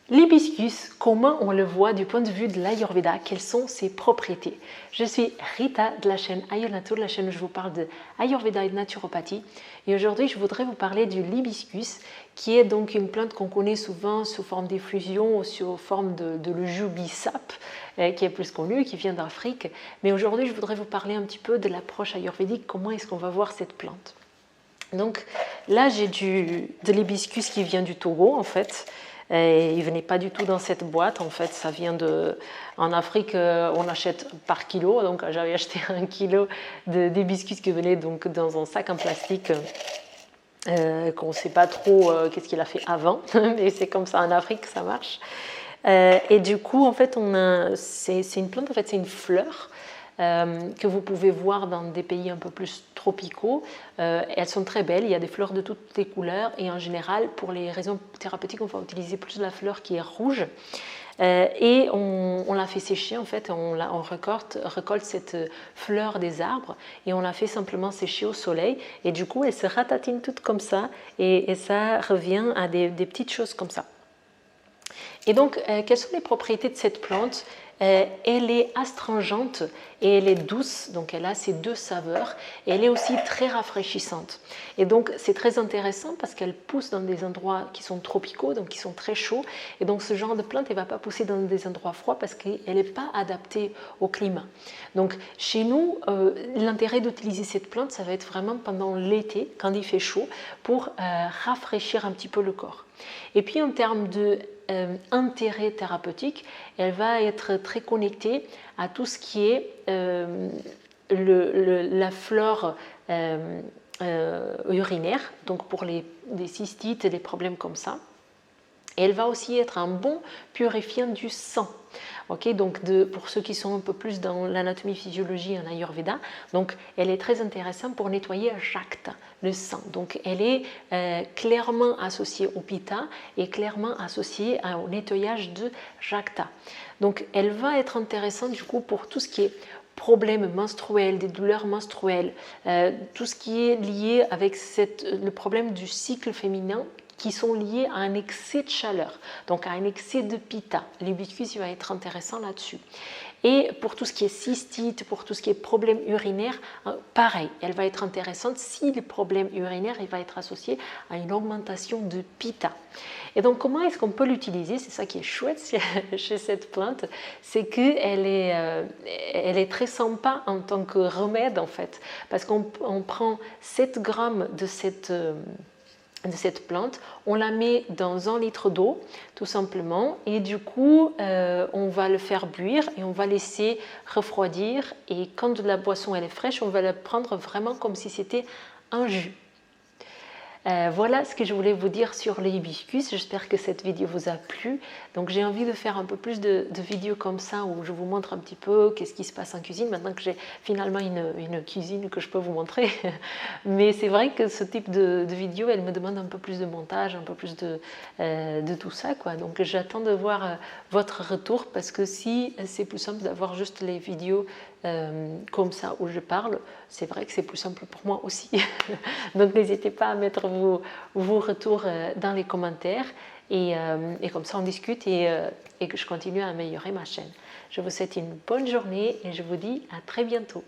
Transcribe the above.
L'hibiscus, comment on le voit du point de vue de l'Ayurveda, quelles sont ses propriétés? Je suis Rita de la chaîne Ayurnatur, la chaîne où je vous parle de Ayurveda et de naturopathie. Et aujourd'hui, je voudrais vous parler du l'hibiscus, qui est donc une plante qu'on connaît souvent sous forme d'effusion ou sous forme de le jubi sap, qui est plus connu, qui vient d'Afrique. Mais aujourd'hui, je voudrais vous parler un petit peu de l'approche ayurvédique, comment est-ce qu'on va voir cette plante. Donc là, j'ai de l'hibiscus qui vient du Togo, en fait. Et il ne venait pas du tout dans cette boîte, en fait, ça vient de... En Afrique, on achète par kilo, donc j'avais acheté 1 kilo d'hibiscus qui venait donc dans un sac en plastique qu'on ne sait pas trop qu'est-ce qu'il a fait avant, mais c'est comme ça en Afrique que ça marche. Et du coup, en fait, c'est une plante, en fait, c'est une fleur que vous pouvez voir dans des pays un peu plus tropicaux. Elles sont très belles, il y a des fleurs de toutes les couleurs et en général, pour les raisons thérapeutiques, on va utiliser plus la fleur qui est rouge. Et on la fait sécher, en fait, on récolte cette fleur des arbres et on la fait simplement sécher au soleil. Et du coup, elle se ratatine toute comme ça et ça revient à des petites choses comme ça. Et donc, quelles sont les propriétés de cette plante? Elle est astringente et elle est douce, donc elle a ces deux saveurs, et elle est aussi très rafraîchissante. Et donc c'est très intéressant parce qu'elle pousse dans des endroits qui sont tropicaux, donc qui sont très chauds, et donc ce genre de plante, elle ne va pas pousser dans des endroits froids parce qu'elle n'est pas adaptée au climat. Donc chez nous, l'intérêt d'utiliser cette plante, ça va être vraiment pendant l'été, quand il fait chaud, pour rafraîchir un petit peu le corps. Et puis en termes de intérêt thérapeutique, elle va être très connectée à tout ce qui est la flore urinaire, donc pour les cystites et des problèmes comme ça. Et elle va aussi être un bon purifiant du sang. Okay, donc pour ceux qui sont un peu plus dans l'anatomie physiologie en Ayurveda, donc elle est très intéressante pour nettoyer Rakta, le sang. Donc elle est clairement associée au Pitta et clairement associée au nettoyage de Rakta. Donc elle va être intéressante du coup pour tout ce qui est problèmes menstruels, des douleurs menstruelles, tout ce qui est lié avec le problème du cycle féminin, qui sont liés à un excès de chaleur, donc à un excès de pitta. L'hibiscus va être intéressant là-dessus. Et pour tout ce qui est cystite, pour tout ce qui est problème urinaire, pareil, elle va être intéressante si le problème urinaire il va être associé à une augmentation de pitta. Et donc comment est-ce qu'on peut l'utiliser? C'est ça qui est chouette chez cette plante, c'est qu'elle est très sympa en tant que remède en fait, parce qu'on prend 7 grammes de cette plante, on la met dans 1 litre d'eau tout simplement et du coup on va le faire bouillir et on va laisser refroidir et quand la boisson elle est fraîche on va la prendre vraiment comme si c'était un jus. Voilà ce que je voulais vous dire sur les hibiscus. J'espère que cette vidéo vous a plu. Donc j'ai envie de faire un peu plus de vidéos comme ça où je vous montre un petit peu qu'est-ce qui se passe en cuisine maintenant que j'ai finalement une cuisine que je peux vous montrer. Mais c'est vrai que ce type de vidéo, elle me demande un peu plus de montage, un peu plus de tout ça, quoi. Donc j'attends de voir votre retour parce que si c'est plus simple d'avoir juste les vidéos comme ça où je parle, c'est vrai que c'est plus simple pour moi aussi. Donc n'hésitez pas à mettre vos retours dans les commentaires et comme ça on discute et que je continue à améliorer ma chaîne. Je vous souhaite une bonne journée et je vous dis à très bientôt.